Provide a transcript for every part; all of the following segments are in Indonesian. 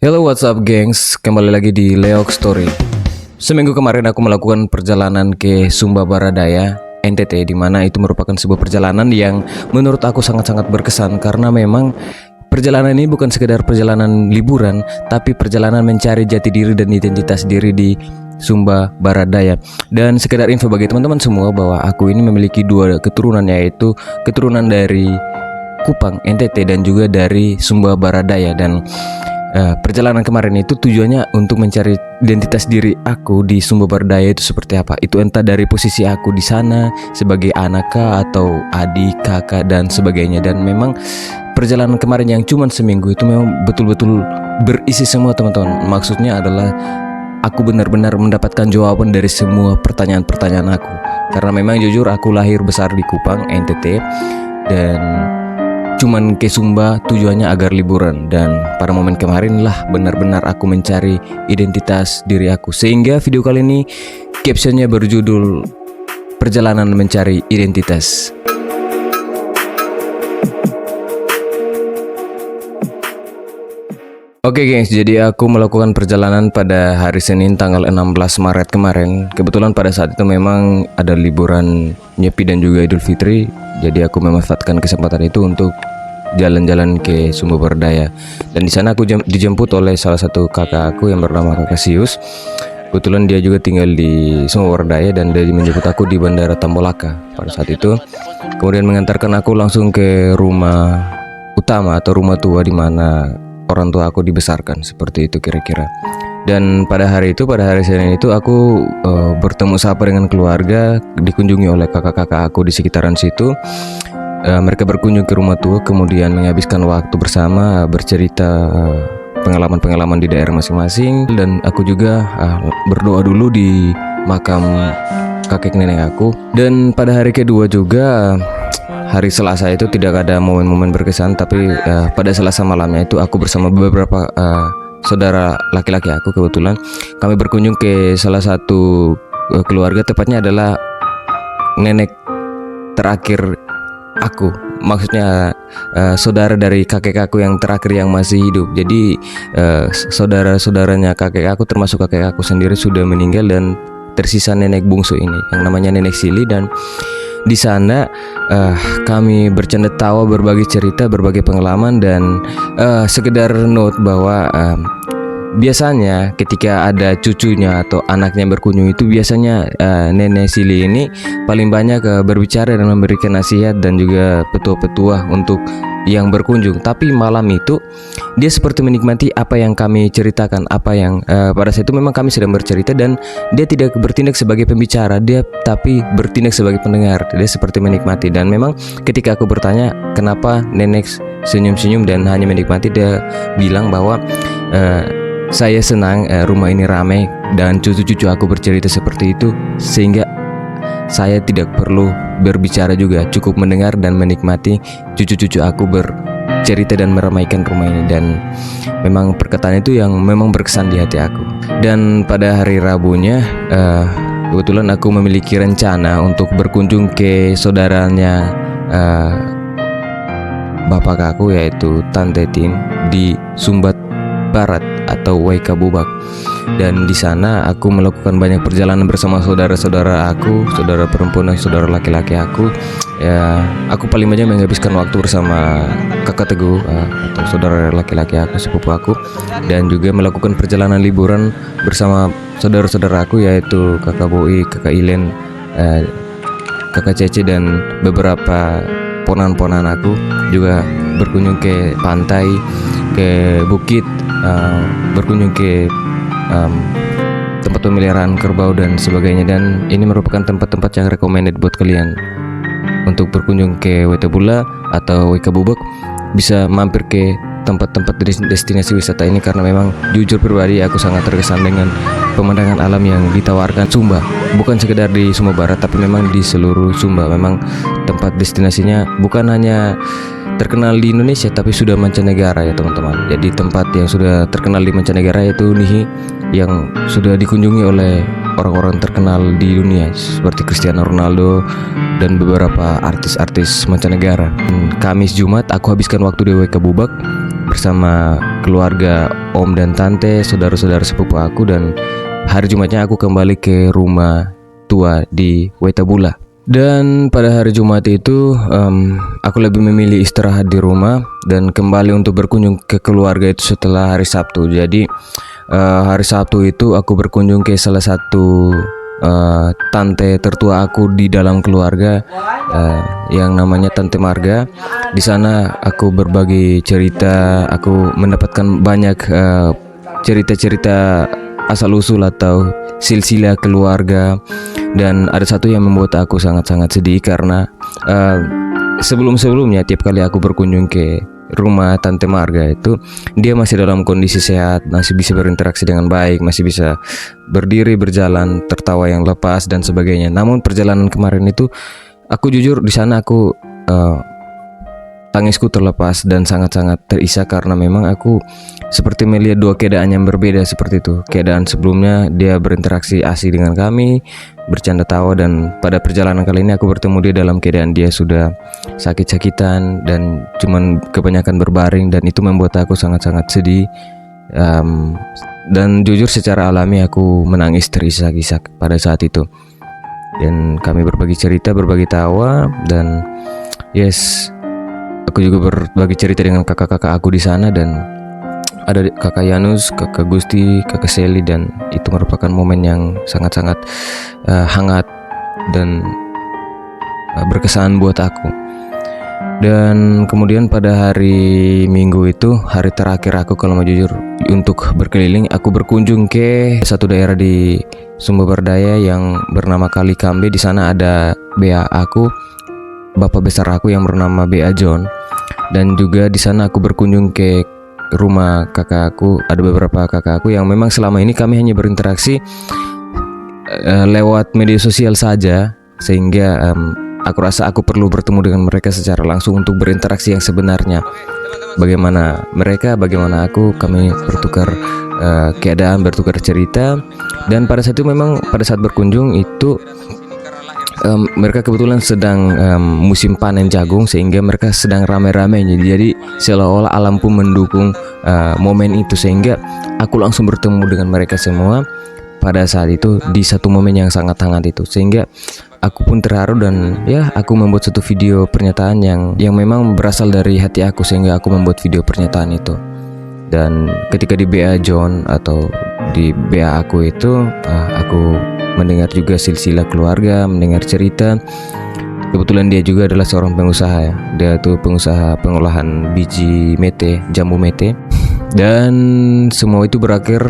Hello, what's up gengs? Kembali lagi di Leok Story. Seminggu kemarin aku melakukan perjalanan ke Sumba Baradaya, NTT, di mana itu merupakan sebuah perjalanan yang menurut aku sangat-sangat berkesan karena memang perjalanan ini bukan sekedar perjalanan liburan, tapi perjalanan mencari jati diri dan identitas diri di Sumba Baradaya. Dan sekedar info bagi teman-teman semua bahwa aku ini memiliki dua keturunan, yaitu keturunan dari Kupang, NTT, dan juga dari Sumba Baradaya. Dan perjalanan kemarin itu tujuannya untuk mencari identitas diri aku di Sumba Baradaya itu seperti apa. Itu entah dari posisi aku di sana sebagai anak kah, atau adik, kakak, dan sebagainya. Dan memang perjalanan kemarin yang cuma seminggu itu memang betul-betul berisi semua, teman-teman. Maksudnya adalah aku benar-benar mendapatkan jawaban dari semua pertanyaan-pertanyaan aku. Karena memang jujur aku lahir besar di Kupang, NTT, dan cuman ke Sumba tujuannya agar liburan. Dan pada momen kemarin lah benar-benar aku mencari identitas diri aku. Sehingga video kali ini captionnya berjudul Perjalanan Mencari Identitas. Oke gengs, jadi aku melakukan perjalanan pada hari Senin tanggal 16 Maret kemarin. Kebetulan pada saat itu memang ada liburan Nyepi dan juga Idul Fitri. Jadi aku memanfaatkan kesempatan itu untuk jalan-jalan ke Sumba Baradaya. Dan di sana aku dijemput oleh salah satu kakak aku yang bernama Kakak Sius. Kebetulan dia juga tinggal di Sumba Baradaya dan dia menjemput aku di Bandara Tambolaka pada saat itu. Kemudian mengantarkan aku langsung ke rumah utama atau rumah tua di mana orang tua aku dibesarkan, seperti itu kira-kira. Dan pada hari Senin itu aku bertemu sapa dengan keluarga, dikunjungi oleh kakak-kakak aku di sekitaran situ. Mereka berkunjung ke rumah tua, kemudian menghabiskan waktu bersama, bercerita pengalaman-pengalaman di daerah masing-masing. Dan aku juga berdoa dulu di makam kakek nenek aku. Dan pada hari kedua juga, hari Selasa itu tidak ada momen-momen berkesan, tapi pada Selasa malamnya itu aku bersama beberapa saudara laki-laki aku, kebetulan kami berkunjung ke salah satu keluarga, tepatnya adalah nenek terakhir aku. Maksudnya saudara dari kakek aku yang terakhir yang masih hidup. Jadi saudara-saudaranya kakek aku termasuk kakek aku sendiri sudah meninggal, dan tersisa nenek bungsu ini yang namanya Nenek Sili. Dan di sana kami bercanda tawa, berbagi cerita, berbagai pengalaman. Dan sekedar note bahwa biasanya ketika ada cucunya atau anaknya berkunjung itu biasanya Nenek Sili ini paling banyak berbicara dan memberikan nasihat dan juga petua-petua untuk yang berkunjung. Tapi malam itu dia seperti menikmati apa yang kami ceritakan, apa yang pada saat itu memang kami sedang bercerita, dan dia tidak bertindak sebagai pembicara, dia tapi bertindak sebagai pendengar. Dia seperti menikmati. Dan memang ketika aku bertanya kenapa nenek senyum-senyum dan hanya menikmati, dia bilang bahwa saya senang rumah ini ramai dan cucu-cucu aku bercerita seperti itu, sehingga saya tidak perlu berbicara juga, cukup mendengar dan menikmati cucu-cucu aku bercerita dan meramaikan rumah ini. Dan memang perkataan itu yang memang berkesan di hati aku. Dan pada hari Rabunya kebetulan aku memiliki rencana untuk berkunjung ke saudaranya bapak aku, yaitu Tante Tin, di Sumba Barat atau Waika Bubak. Dan di sana aku melakukan banyak perjalanan bersama saudara-saudara aku, saudara perempuan dan saudara laki-laki aku. Ya, aku paling banyak menghabiskan waktu bersama kakak Teguh atau saudara laki-laki aku, sepupu aku, dan juga melakukan perjalanan liburan bersama saudara-saudara aku, yaitu kakak Boi, kakak Ilen, kakak Cece, dan beberapa ponan-ponan aku. Juga berkunjung ke pantai, ke bukit, berkunjung ke tempat pemeliharaan kerbau dan sebagainya. Dan ini merupakan tempat-tempat yang recommended buat kalian untuk berkunjung ke Wetabula atau Waika Bubak. Bisa mampir ke tempat-tempat destinasi wisata ini, karena memang jujur pribadi aku sangat terkesan dengan pemandangan alam yang ditawarkan Sumba. Bukan sekedar di Sumba Barat, tapi memang di seluruh Sumba. Memang tempat destinasinya bukan hanya terkenal di Indonesia, tapi sudah mancanegara ya teman-teman. Jadi tempat yang sudah terkenal di mancanegara yaitu Nihi, yang sudah dikunjungi oleh orang-orang terkenal di dunia seperti Cristiano Ronaldo dan beberapa artis-artis mancanegara. Kamis Jumat aku habiskan waktu di Waika Bubak bersama keluarga om dan tante, saudara-saudara sepupu aku, dan hari Jumatnya aku kembali ke rumah tua di Wetabula. Dan pada hari Jumat itu aku lebih memilih istirahat di rumah dan kembali untuk berkunjung ke keluarga itu setelah hari Sabtu. Jadi hari Sabtu itu aku berkunjung ke salah satu tante tertua aku di dalam keluarga, yang namanya Tante Marga. Di sana aku berbagi cerita, aku mendapatkan banyak cerita-cerita asal usul atau silsilah keluarga, dan ada satu yang membuat aku sangat-sangat sedih karena sebelum-sebelumnya tiap kali aku berkunjung ke rumah Tante Marga itu, dia masih dalam kondisi sehat, masih bisa berinteraksi dengan baik, masih bisa berdiri, berjalan, tertawa yang lepas dan sebagainya. Namun perjalanan kemarin itu, aku jujur di sana aku tangisku terlepas dan sangat-sangat terisak karena memang aku seperti melihat dua keadaan yang berbeda seperti itu. Keadaan sebelumnya dia berinteraksi asik dengan kami, bercanda tawa, dan pada perjalanan kali ini aku bertemu dia dalam keadaan dia sudah sakit-sakitan dan cuman kebanyakan berbaring, dan itu membuat aku sangat-sangat sedih. Dan jujur secara alami aku menangis terisak-isak pada saat itu. Dan kami berbagi cerita, berbagi tawa, dan aku juga berbagi cerita dengan kakak-kakak aku di sana, dan ada kakak Yanus, kakak Gusti, kakak Seli, dan itu merupakan momen yang sangat-sangat hangat dan berkesan buat aku. Dan kemudian pada hari Minggu itu, hari terakhir aku kalau mau jujur untuk berkeliling, aku berkunjung ke satu daerah di Sumba Bardaya yang bernama Kali Kambe. Di sana ada BA aku, bapak besar aku yang bernama BA John. Dan juga di sana aku berkunjung ke rumah kakakku. Ada beberapa kakakku yang memang selama ini kami hanya berinteraksi lewat media sosial saja, sehingga aku rasa aku perlu bertemu dengan mereka secara langsung untuk berinteraksi yang sebenarnya. Bagaimana mereka, bagaimana aku, kami bertukar keadaan, bertukar cerita. Dan pada saat itu memang pada saat berkunjung itu mereka kebetulan sedang musim panen jagung, sehingga mereka sedang rame-ramenya. Jadi seolah-olah alam pun mendukung momen itu, sehingga aku langsung bertemu dengan mereka semua pada saat itu di satu momen yang sangat hangat itu, sehingga aku pun terharu. Dan ya, aku membuat satu video pernyataan yang memang berasal dari hati aku, sehingga aku membuat video pernyataan itu. Dan ketika di BA John atau di BA aku itu, aku mendengar juga silsilah keluarga, mendengar cerita. Kebetulan dia juga adalah seorang pengusaha ya. Dia tuh pengusaha pengolahan biji mete, jambu mete. Dan semua itu berakhir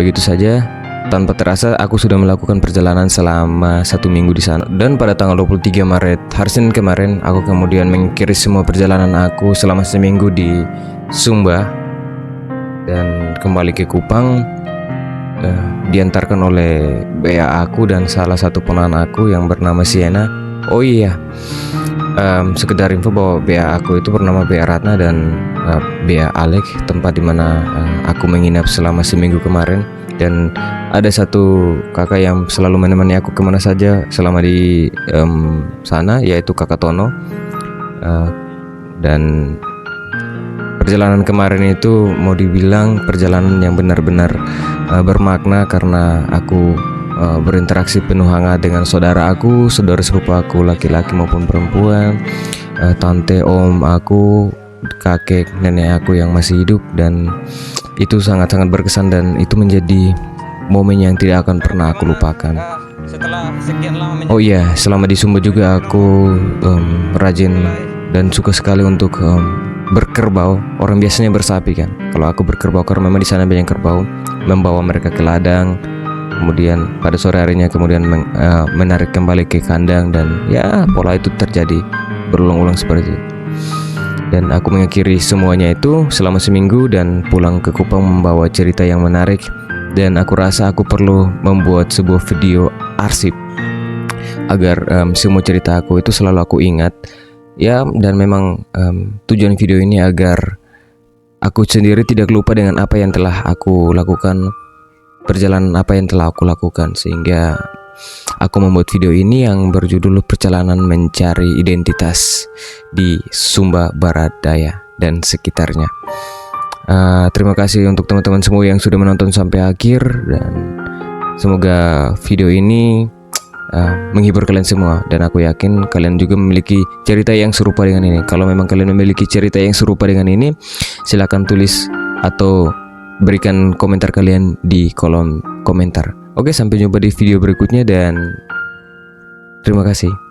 begitu saja. Tanpa terasa aku sudah melakukan perjalanan selama 1 minggu di sana. Dan pada tanggal 23 Maret, hari Senin kemarin, aku kemudian mengakhiri semua perjalanan aku selama seminggu di Sumba dan kembali ke Kupang. Diantarkan oleh BA aku dan salah satu ponakan aku yang bernama Siena. Oh iya, sekedar info bahwa BA aku itu bernama BA Ratna dan BA Alek, tempat dimana aku menginap selama seminggu kemarin. Dan ada satu kakak yang selalu menemani aku kemana saja selama di sana, yaitu kakak Tono. Dan perjalanan kemarin itu mau dibilang perjalanan yang benar-benar bermakna karena aku berinteraksi penuh hangat dengan saudara aku, saudara sepupu aku laki-laki maupun perempuan, tante, om aku, kakek, nenek aku yang masih hidup. Dan itu sangat-sangat berkesan, dan itu menjadi momen yang tidak akan pernah aku lupakan. Oh iya, selama di Sumba juga aku rajin dan suka sekali untuk berkerbau. Orang biasanya bersapi kan. Kalau aku berkerbau karena memang di sana banyak kerbau, membawa mereka ke ladang. Kemudian pada sore harinya kemudian menarik kembali ke kandang, dan ya pola itu terjadi berulang-ulang seperti itu. Dan aku mengakhiri semuanya itu selama seminggu dan pulang ke Kupang membawa cerita yang menarik. Dan aku rasa aku perlu membuat sebuah video arsip agar semua cerita aku itu selalu aku ingat. Ya, dan memang tujuan video ini agar aku sendiri tidak lupa dengan apa yang telah aku lakukan, perjalanan apa yang telah aku lakukan, sehingga aku membuat video ini yang berjudul Perjalanan Mencari Identitas di Sumba Barat Daya dan sekitarnya. Terima kasih untuk teman-teman semua yang sudah menonton sampai akhir, dan semoga video ini menghibur kalian semua, dan aku yakin kalian juga memiliki cerita yang serupa dengan ini. Kalau memang kalian memiliki cerita yang serupa dengan ini, silahkan tulis atau berikan komentar kalian di kolom komentar. Oke, sampai jumpa di video berikutnya dan terima kasih.